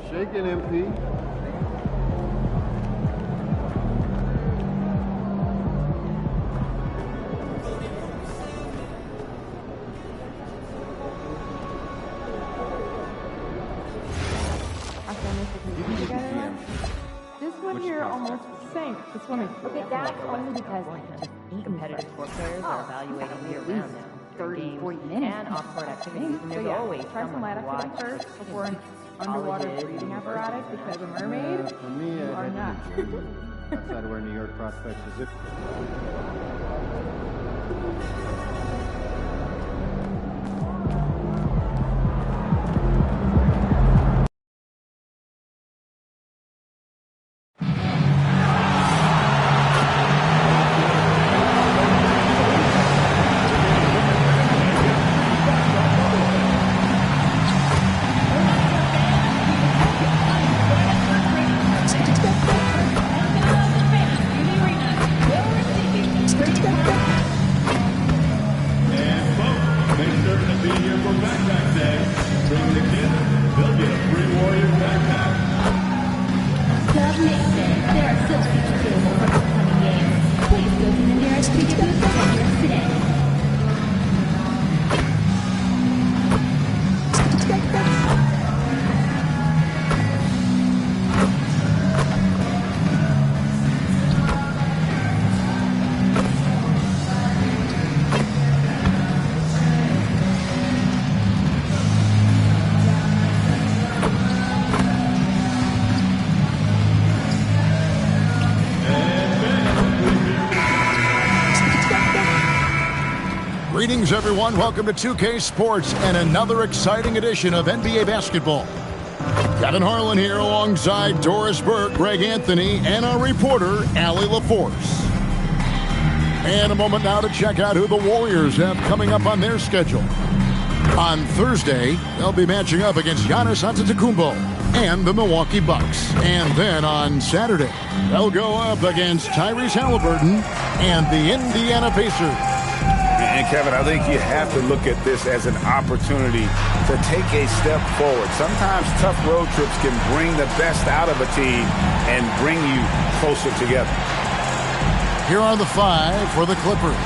Shaking MP. This one here almost sank. This one is okay. That's only because competitive sport players are evaluating year-round now. 30, 40 minutes. And off-court activities. And there's always try some light activity first before an underwater breathing apparatus, because a mermaid, For me, you are not. Outside of where New York prospects is. Greetings, everyone. Welcome to 2K Sports and another exciting edition of NBA basketball. Kevin Harlan here alongside Doris Burke, Greg Anthony, and our reporter, Allie LaForce. And a moment now to check out who the Warriors have coming up on their schedule. On Thursday, they'll be matching up against Giannis Antetokounmpo and the Milwaukee Bucks. And then on Saturday, they'll go up against Tyrese Halliburton and the Indiana Pacers. And Kevin, I think you have to look at this as an opportunity to take a step forward. Sometimes tough road trips can bring the best out of a team and bring you closer together. Here are the five for the Clippers.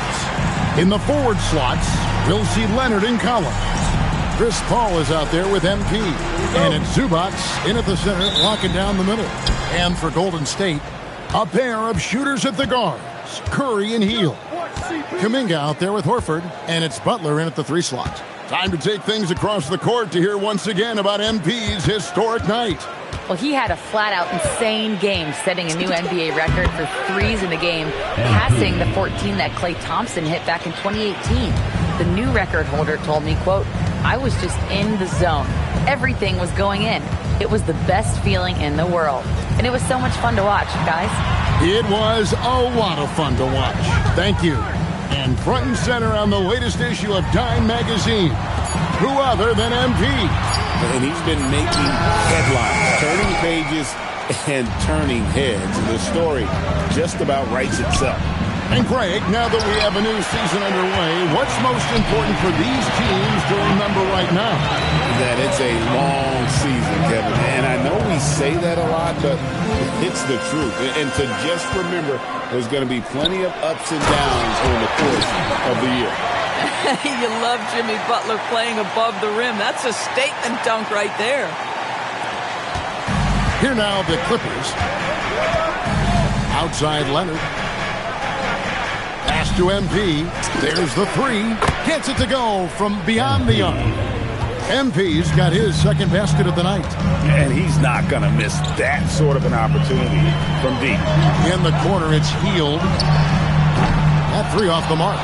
In the forward slots, we'll see Leonard and Collins. Chris Paul is out there with MP. And it's Zubac in at the center, locking down the middle. And for Golden State, a pair of shooters at the guards, Curry and Hield. Kuminga out there with Horford, and it's Butler in at the 3 slot. Time to take things across the court to hear once again about MP's historic night. Well, he had a flat-out insane game, setting a new NBA record for threes in the game, passing the 14 that Klay Thompson hit back in 2018. The new record holder told me, quote, "I was just in the zone. Everything was going in. It was the best feeling in the world. And it was so much fun to watch, guys." It was a lot of fun to watch. Thank you. And front and center on the latest issue of Dime Magazine, who other than MP? And he's been making headlines, turning pages, and turning heads. And the story just about writes itself. And Greg, now that we have a new season underway, what's most important for these teams to remember right now? That it's a long season, Kevin. And I know we say that a lot, but it's the truth. And to just remember, there's going to be plenty of ups and downs during the course of the year. You love Jimmy Butler playing above the rim. That's a statement dunk right there. Here now the Clippers. Outside Leonard. Pass to MP. There's the 3. Gets it to go from beyond the arc. MP's got his second basket of the night. And he's not going to miss that sort of an opportunity from deep. In the corner, it's Hield. That 3 off the mark.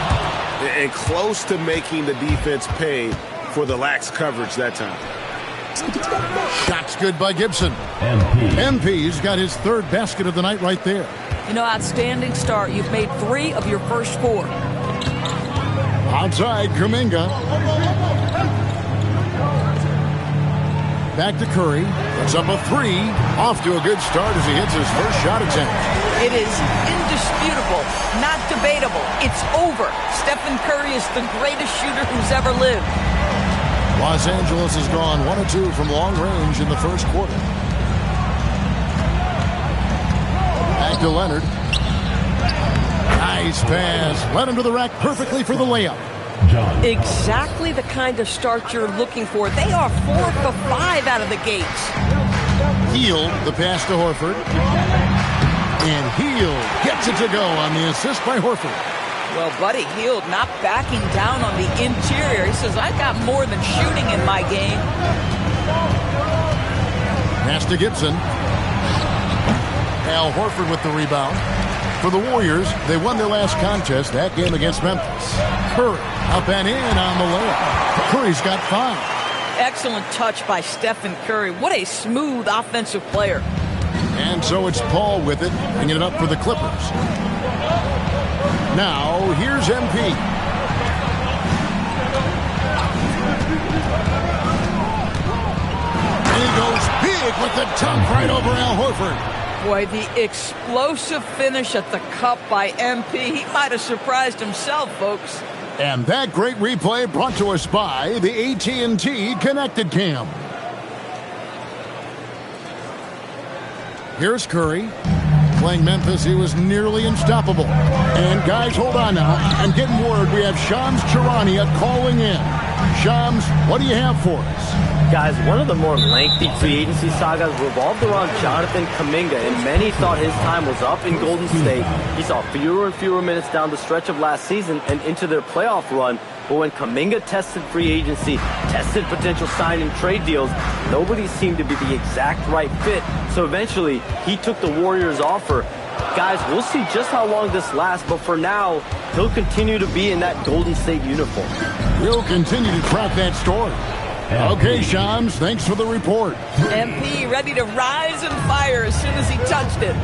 And close to making the defense pay for the lax coverage that time. Shots good by Gibson. MP's got his third basket of the night right there. You know, outstanding start. You've made 3 of your first 4. Outside, Kuminga. back to Curry. Puts up a three. Off to a good start as he hits his first shot attempt. It is indisputable, not debatable. It's over. Stephen Curry is the greatest shooter who's ever lived. Los Angeles has gone 1 of 2 from long range in the first quarter. Back to Leonard. Nice pass. Led him to the rack perfectly for the layup. Exactly the kind of start you're looking for. They are 4 for 5 out of the gates. Hield the pass to Horford. And Hield gets it to go on the assist by Horford. Well, Buddy Hield not backing down on the interior. He says, I got more than shooting in my game. Pass to Gibson. Al Horford with the rebound. For the Warriors, they won their last contest, that game against Memphis. Curry up and in on the layup. Curry's got 5. Excellent touch by Stephen Curry. What a smooth offensive player. And so it's Paul with it, bringing it up for the Clippers. Now, here's MP. And he goes big with the dunk right over Al Horford. Boy, the explosive finish at the cup by MP. He might have surprised himself, folks. And that great replay brought to us by the AT&T Connected Cam. Here's Curry. Playing Memphis, he was nearly unstoppable. And guys, hold on now. I'm getting word we have Shams Charania calling in. Shams, what do you have for us? Guys, one of the more lengthy free agency sagas revolved around Jonathan Kuminga, and many thought his time was up in Golden State. He saw fewer and fewer minutes down the stretch of last season and into their playoff run. But when Kuminga tested free agency, tested potential sign and trade deals, nobody seemed to be the exact right fit. So eventually, he took the Warriors' offer. Guys, we'll see just how long this lasts, but for now, he'll continue to be in that Golden State uniform. We'll continue to track that story. Okay, Shams, thanks for the report. MP ready to rise and fire as soon as he touched it.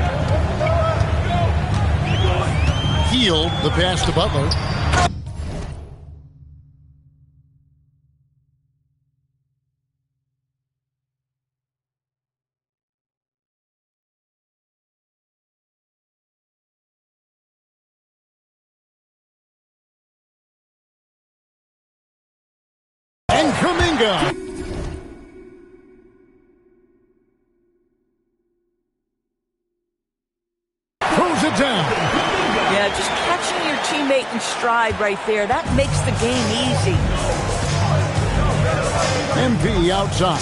Hield the pass to Butler. And Kuminga. Throws it down. Yeah, just catching your teammate in stride right there. That makes the game easy. MP outside.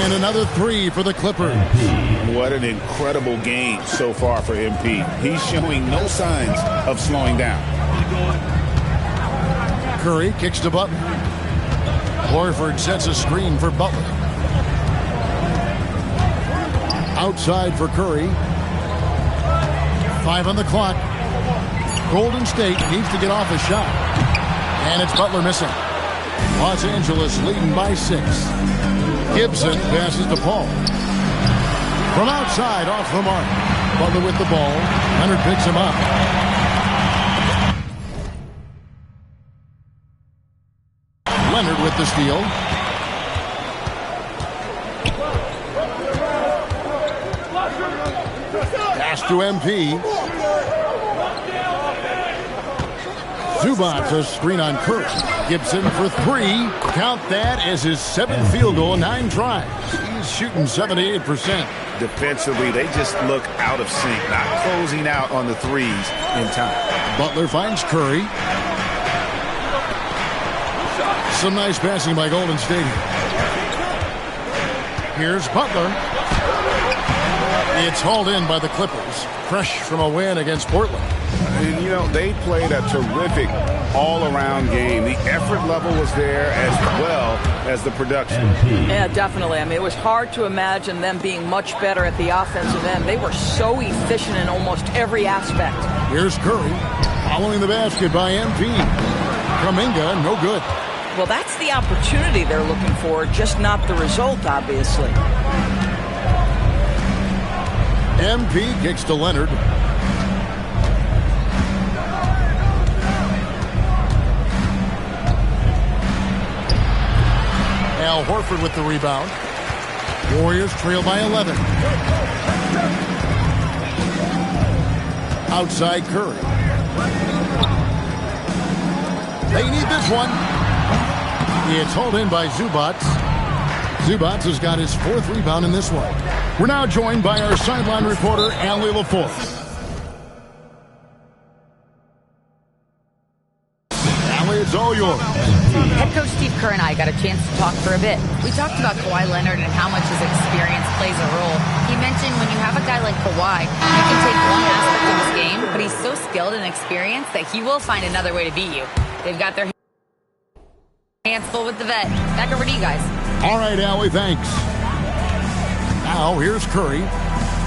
And another three for the Clippers. What an incredible game so far for MP. He's showing no signs of slowing down. Curry kicks to Butler. Horford sets a screen for Butler. Outside for Curry. 5 on the clock. Golden State needs to get off a shot. And it's Butler missing. Los Angeles leading by 6. Gibson passes to Paul. From outside, off the mark. Butler with the ball. Leonard picks him up. Leonard with the steal. Pass to MP. Zubac a screen on Curry. Gibson for 3. Count that as his 7th field goal in 9 tries. He's shooting 78%. Defensively, they just look out of sync, not closing out on the threes in time. Butler finds Curry. Some nice passing by Golden State. Here's Butler. It's hauled in by the Clippers. Fresh from a win against Portland. And, you know, they played a terrific all-around game. The effort level was there as well as the production. Yeah, definitely. I mean, it was hard to imagine them being much better at the offensive end. They were so efficient in almost every aspect. Here's Curry. Following the basket by MP. Kuminga, no good. Well, that's the opportunity they're looking for, just not the result, obviously. MP kicks to Leonard. Al Horford with the rebound. Warriors trail by 11. Outside Curry. They need this one. It's hauled in by Zubats. Zubats has got his 4th rebound in this one. We're now joined by our sideline reporter, Allie LaForce. Allie, it's all yours. Head coach Steve Kerr and I got a chance to talk for a bit. We talked about Kawhi Leonard and how much his experience plays a role. He mentioned when you have a guy like Kawhi, you can take one aspect of his game, but he's so skilled and experienced that he will find another way to beat you. They've got their hands full with the vet. Back over to you guys. All right, Allie, thanks. Now, here's Curry.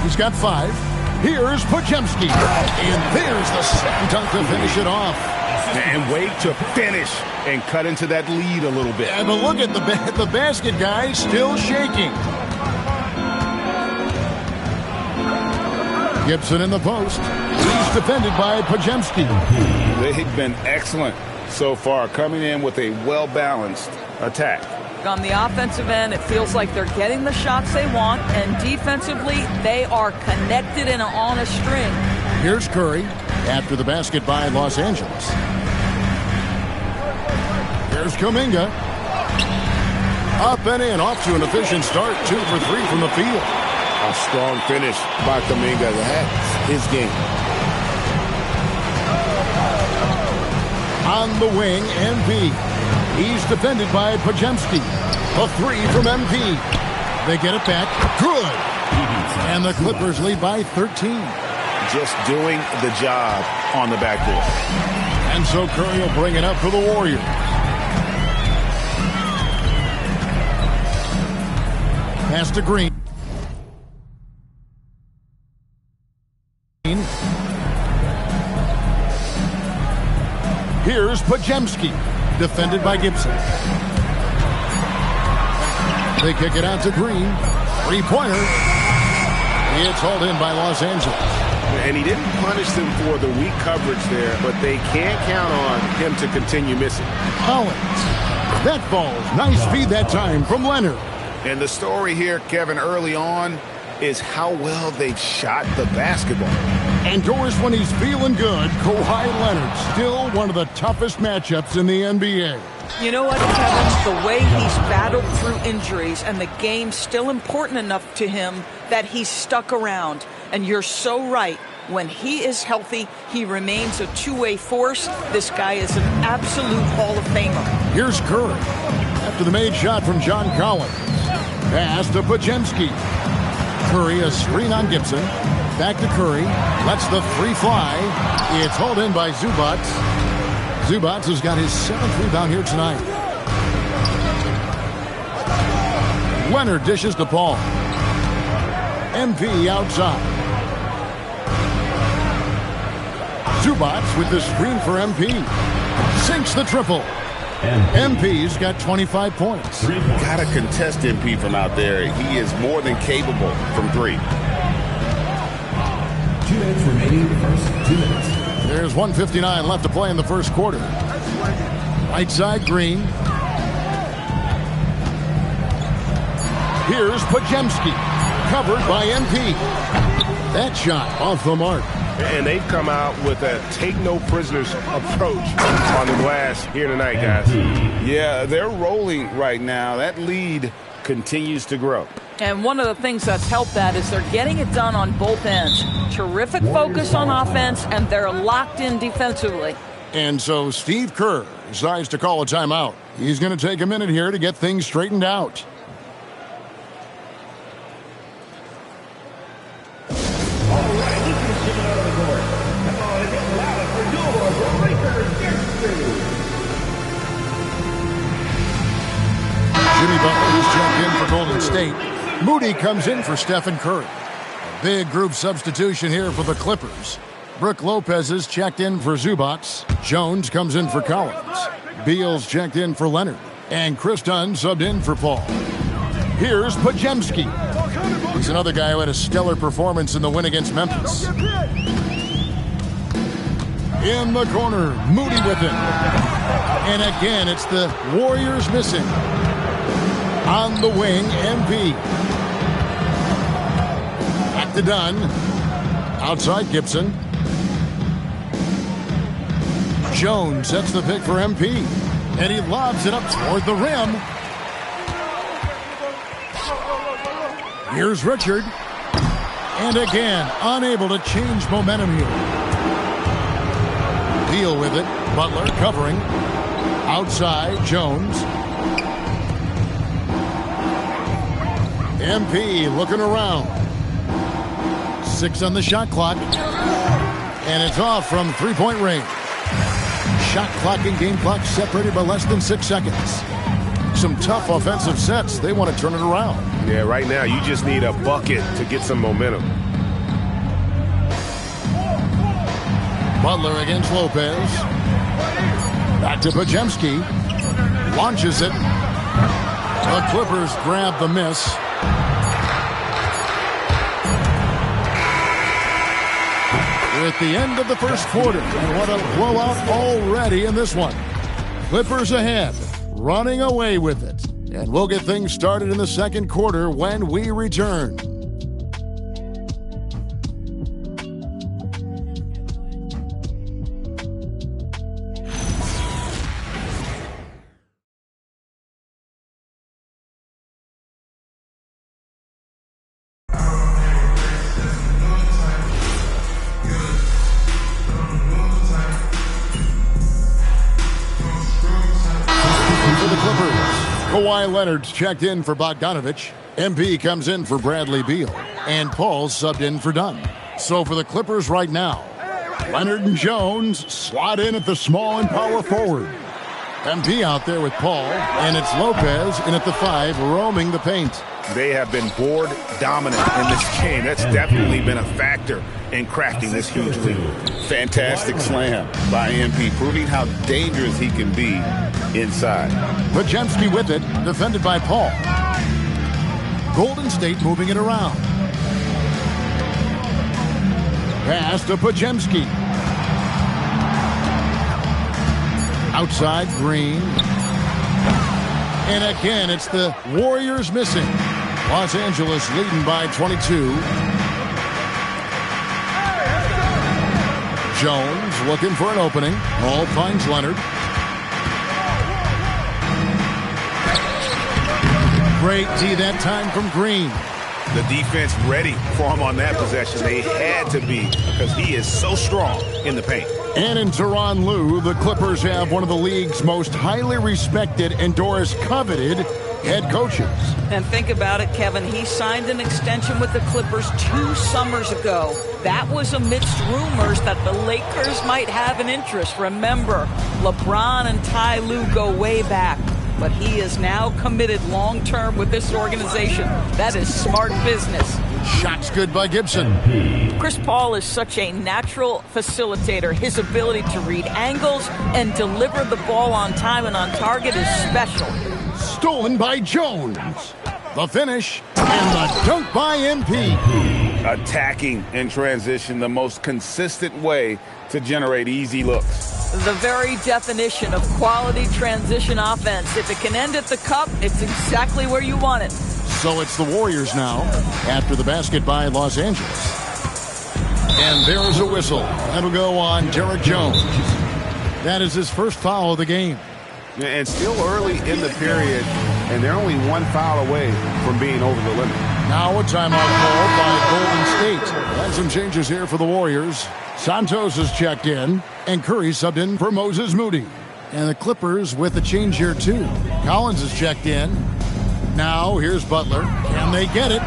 He's got 5. Here's Podziemski. And there's the slam dunk to finish it off. And wait to finish and cut into that lead a little bit. Yeah, but look at the basket guy still shaking. Gibson in the post. He's defended by Podziemski. They've been excellent so far, coming in with a well-balanced attack. On the offensive end, it feels like they're getting the shots they want, and defensively, they are connected and on a string. Here's Curry after the basket by Los Angeles. Here's Kuminga. Up and in, off to an efficient start. 2 for 3 from the field. A strong finish by Kuminga. That's his game. On the wing, MP. He's defended by Podziemski. A 3 from MP. They get it back. Good. And the Clippers lead by 13. Just doing the job on the backboard. And so Curry will bring it up for the Warriors. Pass to Green. Here's Podziemski, defended by Gibson. They kick it out to Green. 3-pointer. It's hauled in by Los Angeles. And he didn't punish them for the weak coverage there, but they can't count on him to continue missing. Collins. That falls. Nice feed that time from Leonard. And the story here, Kevin, early on is how well they've shot the basketball. And Doris, when he's feeling good, Kawhi Leonard, still one of the toughest matchups in the NBA. You know what, Kevin? The way he's battled through injuries and the game's still important enough to him that he's stuck around. And you're so right. When he is healthy, he remains a two-way force. This guy is an absolute Hall of Famer. Here's Curry. After the made shot from John Collins. Pass to Podziemski. Curry, a screen on Gibson. Back to Curry. Lets the 3 fly. It's hauled in by Zubats. Zubats has got his 7th rebound here tonight. Leonard dishes to Paul. MP outside. Zubats with the screen for MP. Sinks the triple. MP's got 25 points. Got to contest MP from out there. He is more than capable from 3. 2 minutes remaining, the first 2 minutes. There's 1:59 left to play in the first quarter. Right side, Green. Here's Podziemski, covered by MP. That shot off the mark. And they've come out with a take-no-prisoners approach on the glass here tonight, guys. Yeah, they're rolling right now. That lead continues to grow. And one of the things that's helped that is they're getting it done on both ends. Terrific focus on offense, and they're locked in defensively. And so Steve Kerr decides to call a timeout. He's going to take a minute here to get things straightened out. Jimmy Butler has jumped in for Golden State. Moody comes in for Stephen Curry. A big group substitution here for the Clippers. Brook Lopez is checked in for Zubats. Jones comes in for Collins. Beal's checked in for Leonard. And Chris Dunn subbed in for Paul. Here's Podziemski. He's another guy who had a stellar performance in the win against Memphis. In the corner, Moody with it. And again, it's the Warriors missing. On the wing, MP. Back to Dunn. Outside Gibson. Jones sets the pick for MP. And he lobs it up toward the rim. Here's Richard. And again, unable to change momentum here. Deal with it. Butler covering. Outside, Jones. MP looking around. 6 on the shot clock. And it's off from three-point range. Shot clock and game clock separated by less than 6 seconds. Some tough offensive sets. They want to turn it around. Yeah, right now you just need a bucket to get some momentum. Butler against Lopez. Back to Podziemski. Launches it. The Clippers grab the miss. We're at the end of the first quarter. And what a blowout already in this one. Clippers ahead, running away with it. And we'll get things started in the second quarter when we return. Kawhi Leonard's checked in for Bogdanovich. MP comes in for Bradley Beal. And Paul subbed in for Dunn. So for the Clippers right now, Leonard and Jones slot in at the small and power forward. MP out there with Paul. And it's Lopez in at the 5, roaming the paint. They have been board dominant in this game. That's definitely been a factor in crafting this huge lead. Fantastic slam by MP, proving how dangerous he can be inside. Podziemski with it, defended by Paul. Golden State moving it around. Pass to Podziemski. Outside, Green. And again, it's the Warriors missing. Los Angeles leading by 22. Jones looking for an opening. Hall finds Leonard. Great D that time from Green. The defense ready for him on that possession. They had to be because he is so strong in the paint. And in Tyronn Lue, the Clippers have one of the league's most highly respected and Doris coveted head coaches. And think about it, Kevin. He signed an extension with the Clippers 2 summers ago. That was amidst rumors that the Lakers might have an interest. Remember, LeBron and Ty Lue go way back. But he is now committed long-term with this organization. That is smart business. Shots good by Gibson. Chris Paul is such a natural facilitator. His ability to read angles and deliver the ball on time and on target is special. Stolen by Jones. The finish and the dunk by MP. Attacking in transition, the most consistent way to generate easy looks. The very definition of quality transition offense. If it can end at the cup, it's exactly where you want it. So it's the Warriors now after the basket by Los Angeles. And there's a whistle. That'll go on Derek Jones. That is his first foul of the game. And still early in the period, and they're only 1 foul away from being over the limit. Now a timeout called by Golden State. And some changes here for the Warriors. Santos has checked in, and Curry subbed in for Moses Moody. And the Clippers with a change here, too. Collins has checked in. Now here's Butler. Can they get it?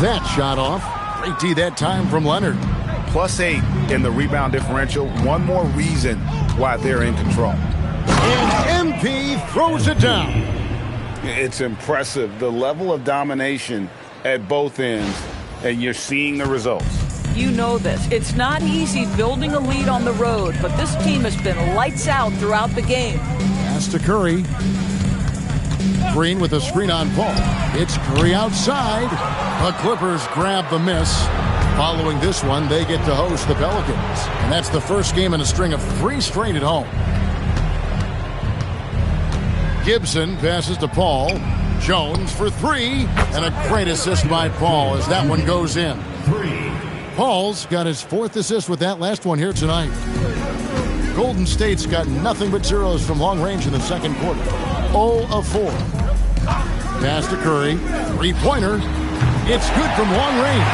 That shot off. Great D that time from Leonard. +8 in the rebound differential. One more reason why they're in control. And MP throws it down. It's impressive, the level of domination at both ends, and you're seeing the results. You know this. It's not easy building a lead on the road, but this team has been lights out throughout the game. Pass to Curry. Green with a screen on Paul. It's Curry outside. The Clippers grab the miss. Following this one, they get to host the Pelicans. And that's the first game in a string of 3 straight at home. Gibson passes to Paul. Jones for three, and a great assist by Paul as that one goes in. Paul's got his 4th assist with that last one here tonight. Golden State's got nothing but zeros from long range in the second quarter. 0 of 4. Pass to Curry. 3-pointer. It's good from long range.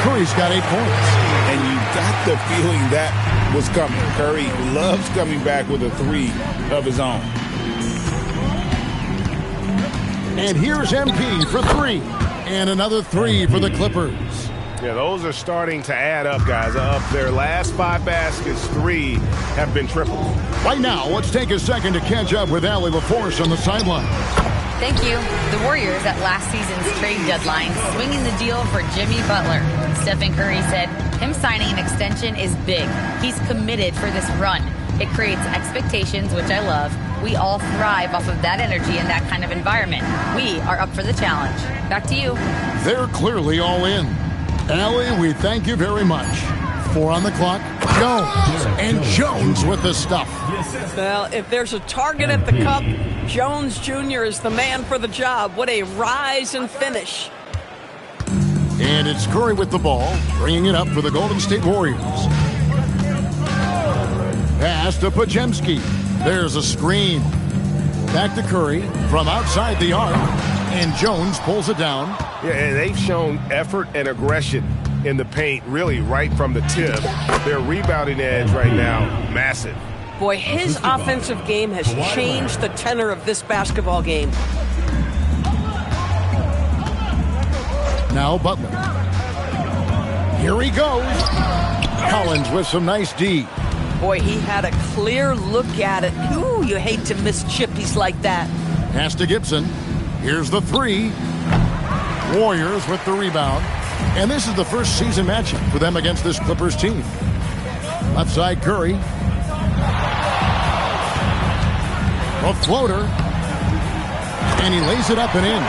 Curry's got 8 points. And you got the feeling that was coming. Curry loves coming back with a 3 of his own. And here's MP for 3. And another 3 for the Clippers. Yeah, those are starting to add up, guys. Of their last 5 baskets, 3 have been triples. Right now, let's take a second to catch up with Allie LaForce on the sideline. Thank you. The Warriors at last season's trade deadline swinging the deal for Jimmy Butler. Stephen Curry said him signing an extension is big. He's committed for this run. It creates expectations, which I love. We all thrive off of that energy and that kind of environment. We are up for the challenge. Back to you. They're clearly all in. Allie, we thank you very much. 4 on the clock. Jones. And Jones with the stuff. Well, if there's a target at the cup, Jones Jr. is the man for the job. What a rise and finish. And it's Curry with the ball, bringing it up for the Golden State Warriors. Pass to Podziemski. There's a screen. Back to Curry from outside the arc. And Jones pulls it down. Yeah, and they've shown effort and aggression in the paint, really right from the tip. Their rebounding edge right now, massive. Boy, his offensive game has changed the tenor of this basketball game. Now Butler. Here he goes. Collins with some nice D. Boy, he had a clear look at it. Ooh, you hate to miss chippies like that. Pass to Gibson. Here's the 3. Warriors with the rebound. And this is the first season matchup for them against this Clippers team. Left side Curry. A floater. And he lays it up and in.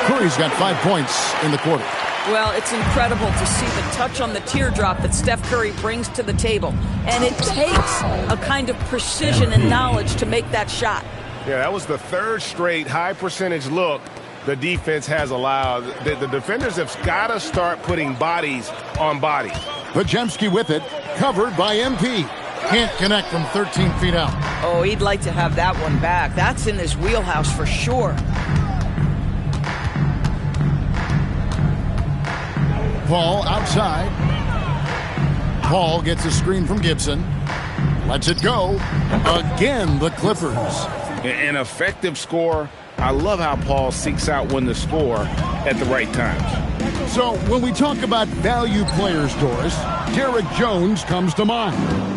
Curry's got 5 points in the quarter. Well, it's incredible to see the touch on the teardrop that Steph Curry brings to the table. And it takes a kind of precision and knowledge to make that shot. Yeah, that was the 3rd straight high percentage look the defense has allowed. The defenders have got to start putting bodies on bodies. Podziemski with it, covered by MP. Can't connect from 13 feet out. Oh, he'd like to have that one back. That's in his wheelhouse for sure. Paul outside. Paul gets a screen from Gibson. Lets it go. Again, the Clippers. An effective score. I love how Paul seeks out when to score at the right times. So when we talk about value players, Doris, Derek Jones comes to mind.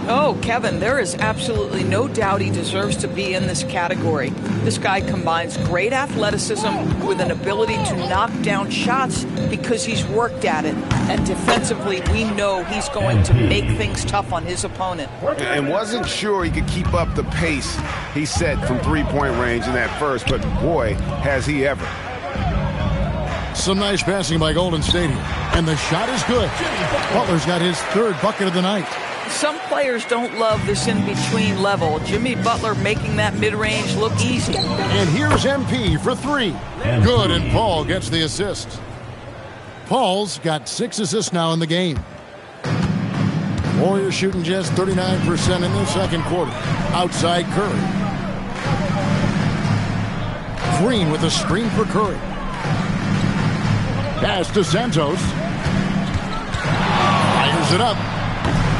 Oh, Kevin, there is absolutely no doubt he deserves to be in this category. This guy combines great athleticism with an ability to knock down shots because he's worked at it. And defensively, we know he's going to make things tough on his opponent. And wasn't sure he could keep up the pace he set from 3-point range in that first, but boy, has he ever. Some nice passing by Golden State here. And the shot is good. Butler's got his 3rd bucket of the night. Some players don't love this in-between level. Jimmy Butler making that mid-range look easy. And here's MP for 3. Good, and Paul gets the assist. Paul's got 6 assists now in the game. Warriors shooting just 39% in the second quarter. Outside Curry. Green with a screen for Curry. Pass to Santos. Fires it up.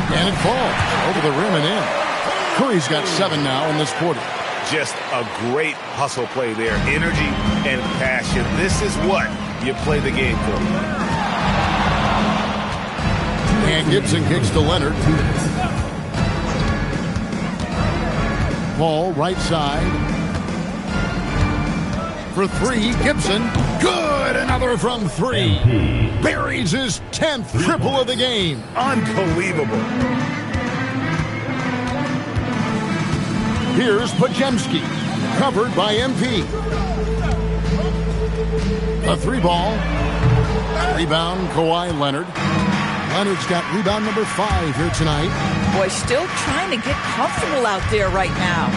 And it falls over the rim and in. Curry's got 7 now in this quarter. Just a great hustle play there. Energy and passion. This is what you play the game for. And Gibson kicks to Leonard. Paul right side. For 3, Gibson. Good! Another from 3. Buries his 10th triple of the game. Unbelievable. Here's Podziemski. Covered by MP. A 3-ball. Rebound, Kawhi Leonard. Leonard's got rebound number 5 here tonight. Boy, still trying to get comfortable out there right now.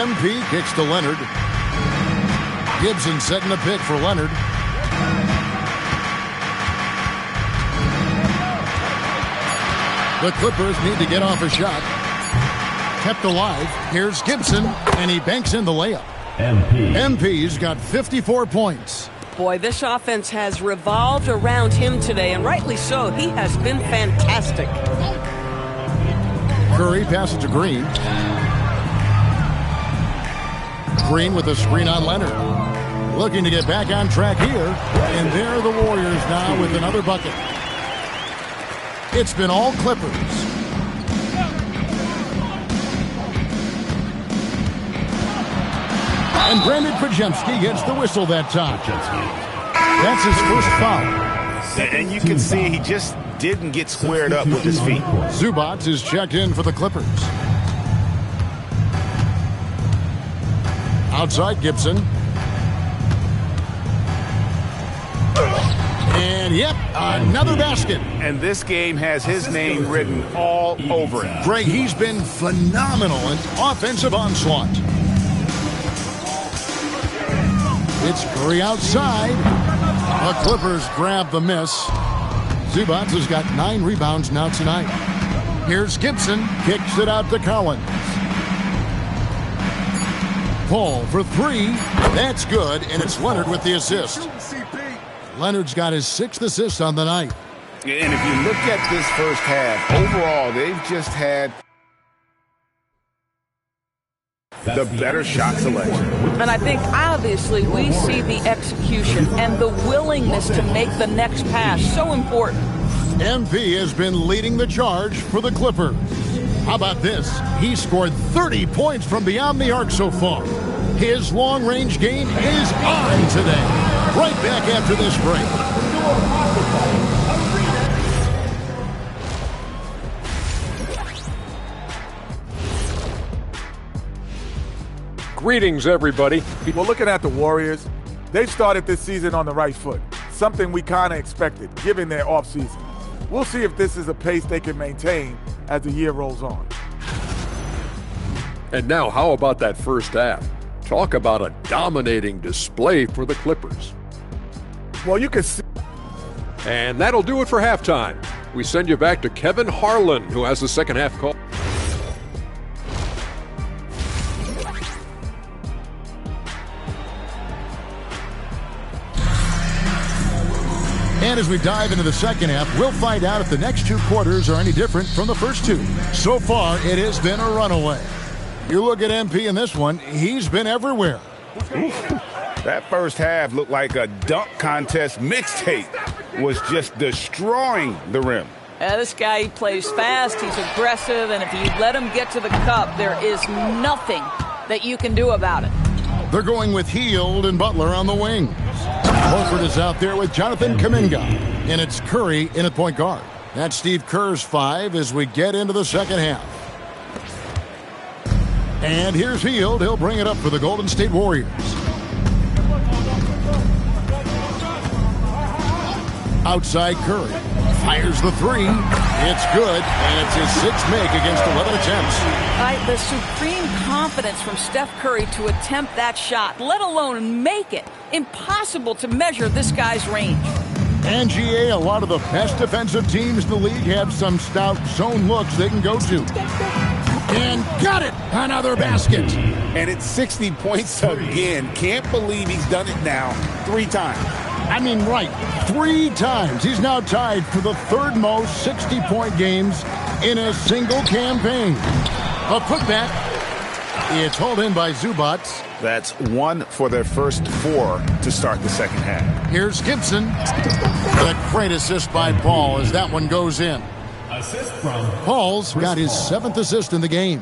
MP kicks to Leonard. Gibson setting the pick for Leonard. The Clippers need to get off a shot. Kept alive. Here's Gibson, and he banks in the layup. MP's got 54 points. Boy, this offense has revolved around him today, and rightly so. He has been fantastic. Curry passes to Green. Green with a screen on Leonard. Looking to get back on track here. And there are the Warriors now with another bucket. It's been all Clippers. And Brandon Podziemski gets the whistle that time. That's his first foul. And you can see he just didn't get squared up with his feet. Zubac is checked in for the Clippers. Outside Gibson. And yep, another basket. And this game has his name written all over it. Greg, he's been phenomenal in offensive onslaught. It's Curry outside. The Clippers grab the miss. Zubac has got 9 rebounds now tonight. Here's Gibson. Kicks it out to Collins. Paul for 3. That's good, and it's Leonard with the assist. Leonard's got his 6th assist on the night. And if you look at this first half, overall, they've just had the better shot selection. And I think, obviously, we see the execution and the willingness to make the next pass so important. MP has been leading the charge for the Clippers. How about this? He scored 30 points from beyond the arc so far. His long-range game is on today. Right back after this break. Greetings, everybody. Well, looking at the Warriors, they've started this season on the right foot, something we kind of expected, given their offseason. We'll see if this is a pace they can maintain as the year rolls on. And now, how about that first half? Talk about a dominating display for the Clippers. Well, you can see. And that'll do it for halftime. We send you back to Kevin Harlan, who has the second half call. And as we dive into the second half, we'll find out if the next 2 quarters are any different from the first 2. So far, it has been a runaway. You look at MP in this one, he's been everywhere. That first half looked like a dunk contest mixtape. Was just destroying the rim. This guy, he plays fast, he's aggressive, and if you let him get to the cup, there is nothing that you can do about it. They're going with Hield and Butler on the wings. Horford is out there with Jonathan Kuminga. And it's Curry in at point guard. That's Steve Kerr's 5 as we get into the second half. And here's Hield. He'll bring it up for the Golden State Warriors. Outside Curry. Fires the 3. It's good. And it's his 6th make against 11 attempts. The supreme confidence from Steph Curry to attempt that shot, let alone make it. Impossible to measure this guy's range. And GA, a lot of the best defensive teams in the league have some stout zone looks they can go to. And got it! Another basket. And it's 60 points again. Can't believe he's done it now 3 times. I mean, right, 3 times. He's now tied for the 3rd most 60-point games in a single campaign. A putback. It's hauled in by Zubac. That's 1 for their first 4 to start the second half. Here's Gibson. A great assist by Paul as that one goes in. Assist from Paul's got his 7th assist in the game.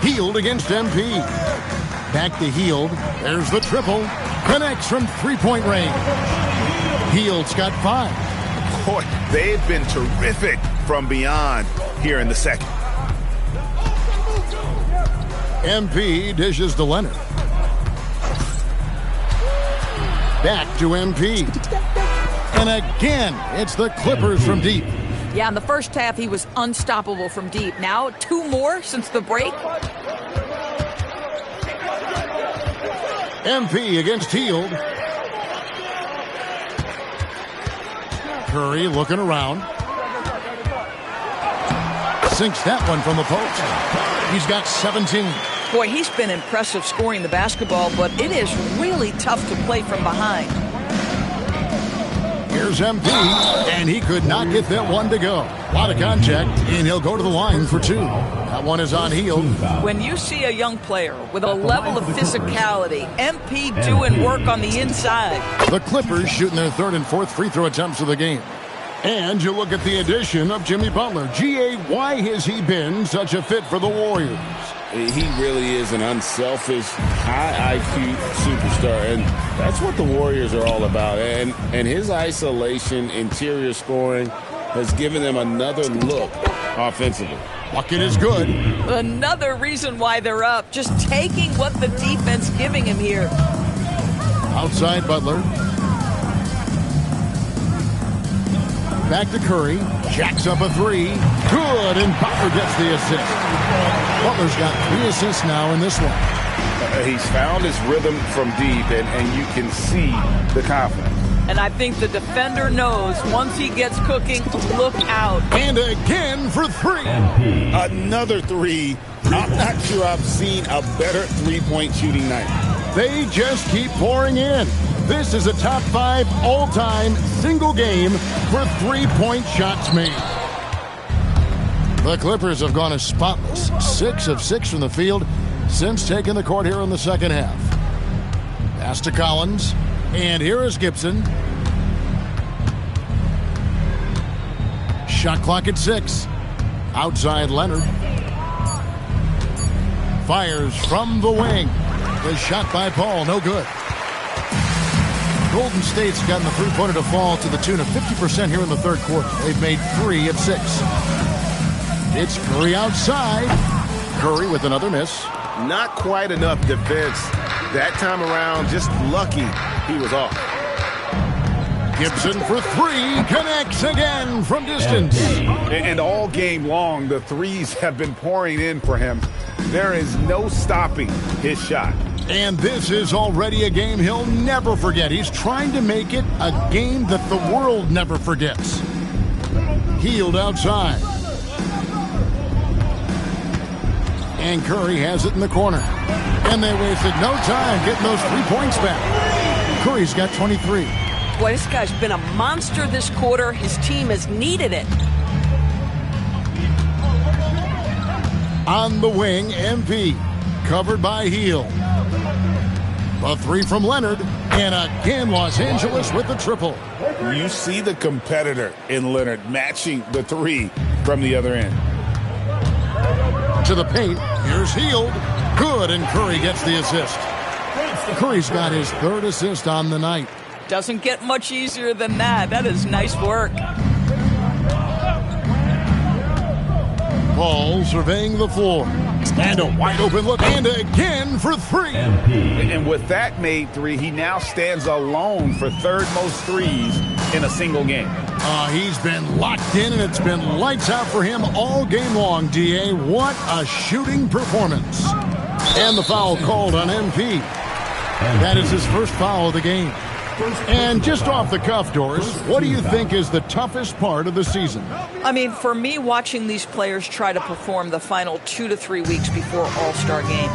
Hield against MP. Back to Hield. There's the triple. Connects from 3-point range. Hield's got 5. Boy, they've been terrific from beyond here in the second. MP dishes to Leonard. Back to MP. And again, it's the Clippers from deep. Yeah, in the first half, he was unstoppable from deep. Now, 2 more since the break. MP against Hield. Curry looking around. Sinks that one from the post. He's got 17. Boy, he's been impressive scoring the basketball, but it is really tough to play from behind. Here's MP, and he could not get that one to go. A lot of contact, and he'll go to the line for 2. That one is on Hield. When you see a young player with a level of physicality, MP doing work on the inside. The Clippers shooting their 3rd and 4th free throw attempts of the game. And you look at the addition of Jimmy Butler. G.A., why has he been such a fit for the Warriors? He really is an unselfish, high IQ superstar, and that's what the Warriors are all about. And his isolation, interior scoring has given them another look offensively. Bucket is good. Another reason why they're up, just taking what the defense giving him here. Outside Butler. Back to Curry. Jacks up a 3. Good, and Butler gets the assist. Butler's got 3 assists now in this one. He's found his rhythm from deep, and you can see the confidence. And I think the defender knows once he gets cooking, look out. And again for 3. Another 3. I'm not sure I've seen a better three-point shooting night. They just keep pouring in. This is a top 5 all-time single game for 3-point shots made. The Clippers have gone as spotless, 6 of 6 from the field since taking the court here in the second half. Pass to Collins, and here is Gibson. Shot clock at 6. Outside Leonard. Fires from the wing. The shot by Paul, no good. Golden State's gotten the three-pointer to fall to the tune of 50% here in the 3rd quarter. They've made 3 of 6. It's Curry outside. Curry with another miss. Not quite enough defense that time around. Just lucky he was off. Gibson for 3. Connects again from distance. And all game long, the threes have been pouring in for him. There is no stopping his shot. And this is already a game he'll never forget. He's trying to make it a game that the world never forgets. Hield outside. And Curry has it in the corner. And they wasted no time getting those 3 points back. Curry's got 23. Boy, this guy's been a monster this quarter. His team has needed it. On the wing, MP. Covered by Hield. A 3 from Leonard, and again Los Angeles with the triple. You see the competitor in Leonard matching the 3 from the other end. To the paint, here's Hield. Good, and Curry gets the assist. Curry's got his 3rd assist on the night. Doesn't get much easier than that. That is nice work. Paul surveying the floor. And a wide open look, and again for 3. And with that made 3, he now stands alone for 3rd most threes in a single game. He's been locked in, and it's been lights out for him all game long, D.A. What a shooting performance. And the foul called on MP. That is his first foul of the game. And just off the cuff, Doris, what do you think is the toughest part of the season? I mean, for me, watching these players try to perform the final 2 to 3 weeks before All-Star game,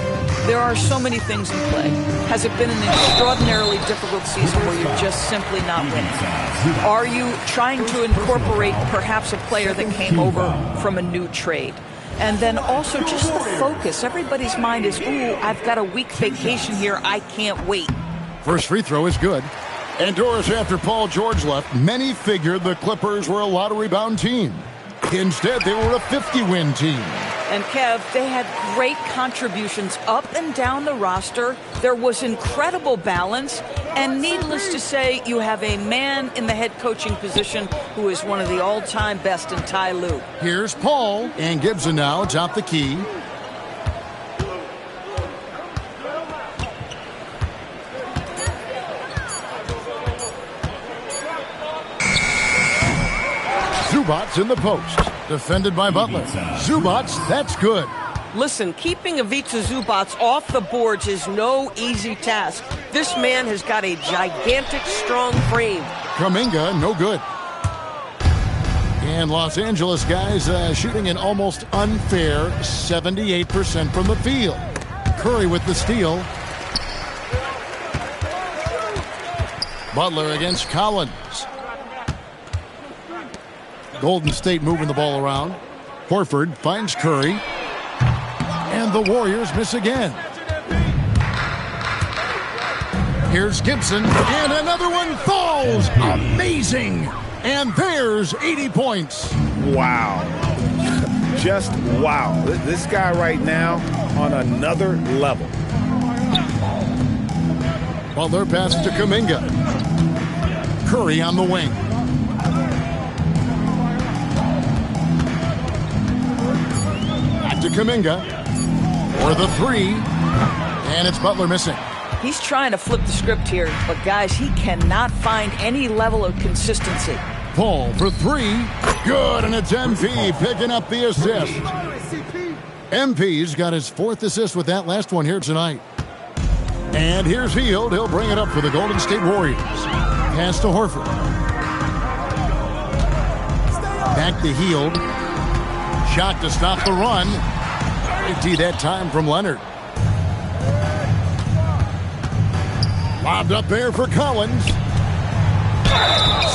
there are so many things in play. Has it been an extraordinarily difficult season where you're just simply not winning? Are you trying to incorporate perhaps a player that came over from a new trade? And then also just the focus. Everybody's mind is, ooh, I've got a week vacation here. I can't wait. First free throw is good. And Doris, after Paul George left, many figured the Clippers were a lottery-bound team. Instead, they were a 50-win team. And Kev, they had great contributions up and down the roster. There was incredible balance. And needless to say, you have a man in the head coaching position who is one of the all-time best in Ty Lue. Here's Paul, and Gibson now atop the key. Zubats in the post. Defended by Butler. Zubats, that's good. Listen, keeping Ivica Zubac off the boards is no easy task. This man has got a gigantic, strong frame. Kuminga, no good. And Los Angeles guys shooting an almost unfair 78% from the field. Curry with the steal. Butler against Collins. Golden State moving the ball around. Horford finds Curry. And the Warriors miss again. Here's Gibson. And another one falls. Amazing. And there's 80 points. Wow. Just wow. This guy right now on another level. Butler passes to Kuminga. Curry on the wing. Back to Kuminga. For the three. And it's Butler missing. He's trying to flip the script here, but guys, he cannot find any level of consistency. Paul for three. Good, and it's MP picking up the assist. MP's got his 4th assist with that last one here tonight. And here's Hield. He'll bring it up for the Golden State Warriors. Pass to Horford. Back to Hield. Shot to stop the run. Great D that time from Leonard. Lobbed up there for Collins.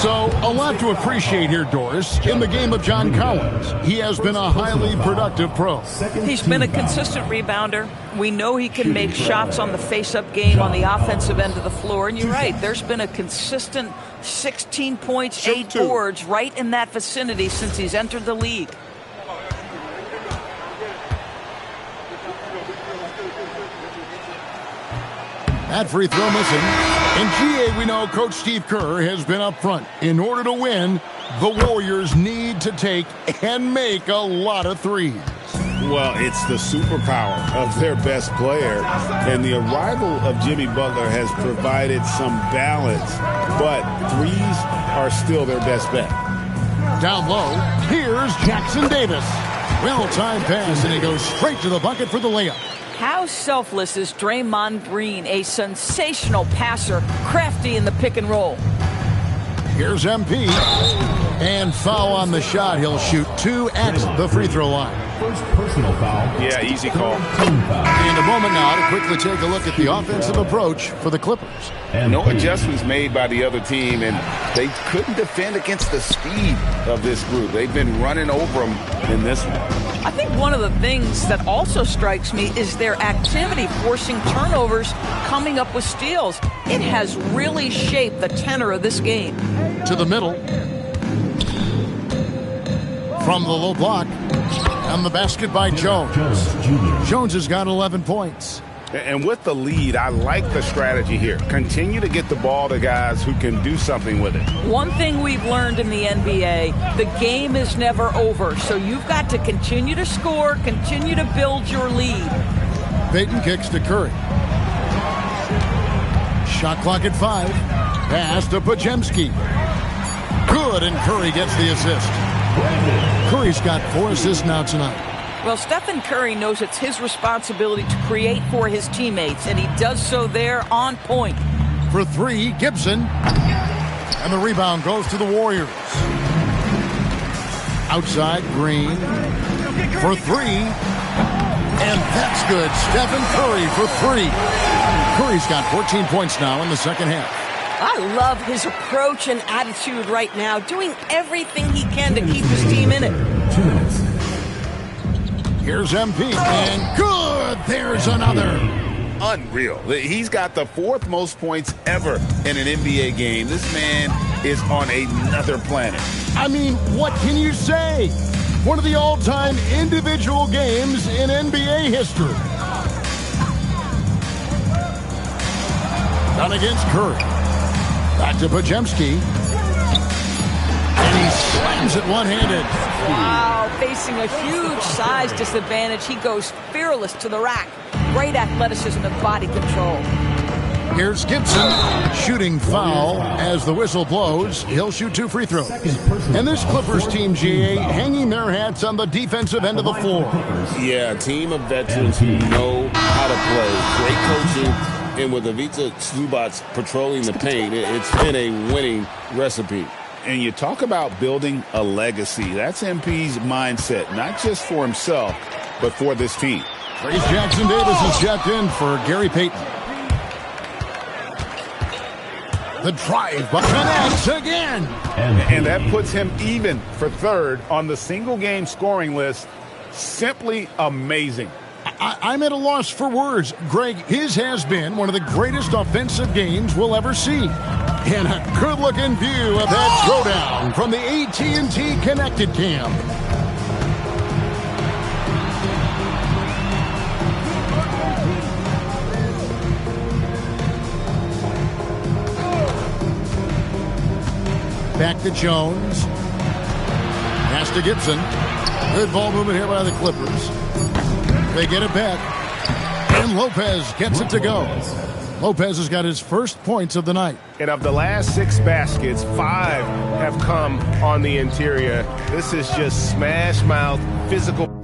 So, a lot to appreciate here, Doris, in the game of John Collins. He has been a highly productive pro. He's been a consistent rebounder. We know he can make shots on the face-up game on the offensive end of the floor. And you're right, there's been a consistent 16 points, 8 boards right in that vicinity since he's entered the league. That free throw missing. In GA, we know Coach Steve Kerr has been up front. In order to win, the Warriors need to take and make a lot of threes. Well, it's the superpower of their best player, and the arrival of Jimmy Butler has provided some balance, but threes are still their best bet. Down low, here's Jackson Davis. Well-timed pass, and he goes straight to the bucket for the layup. How selfless is Draymond Green, a sensational passer, crafty in the pick and roll. Here's MP. And foul on the shot. He'll shoot 2 at the free throw line. First personal foul. Yeah, easy call. And a moment now to quickly take a look at the offensive approach for the Clippers. No adjustments made by the other team, and they couldn't defend against the speed of this group. They've been running over them in this one. I think one of the things that also strikes me is their activity forcing turnovers, coming up with steals. It has really shaped the tenor of this game. To the middle. From the low block. And the basket by Jones. Jones has got 11 points. And with the lead, I like the strategy here. Continue to get the ball to guys who can do something with it. One thing we've learned in the NBA, the game is never over. So you've got to continue to score, continue to build your lead. Payton kicks to Curry. Shot clock at 5. Pass to Podziemski. Good, and Curry gets the assist. Curry's got 4 assists now tonight. Well, Stephen Curry knows it's his responsibility to create for his teammates, and he does so there on point. For 3, Gibson. And the rebound goes to the Warriors. Outside, Green. For 3. And that's good. Stephen Curry for 3. Curry's got 14 points now in the second half. I love his approach and attitude right now, doing everything he can to keep his team in it. 2 minutes. Here's MP, and good! There's another. Unreal. He's got the 4th most points ever in an NBA game. This man is on another planet. I mean, what can you say? One of the all-time individual games in NBA history. Done against Curry. Back to Podziemski. And he slams it one-handed. Wow, facing a huge size disadvantage, he goes fearless to the rack. Great athleticism and body control. Here's Gibson, shooting foul as the whistle blows. He'll shoot 2 free throws. And this Clippers team, GA, hanging their hats on the defensive end of the floor. Yeah, a team of veterans who know how to play. Great coaching, and with Ivica Zubac patrolling the paint, it's been a winning recipe. And you talk about building a legacy. That's MP's mindset, not just for himself, but for this team. Trace Jackson Davis is checked in for Gary Payton. The drive, but connects again. And that puts him even for third on the single-game scoring list. Simply amazing. I'm at a loss for words. Greg, his has been one of the greatest offensive games we'll ever see. And a good-looking view of that throwdown from the AT&T Connected Cam. Back to Jones. Pass to Gibson. Good ball movement here by the Clippers. They get it back. And Lopez gets it to go. Lopez has got his first points of the night. And of the last 6 baskets, 5 have come on the interior. This is just smash mouth, physical.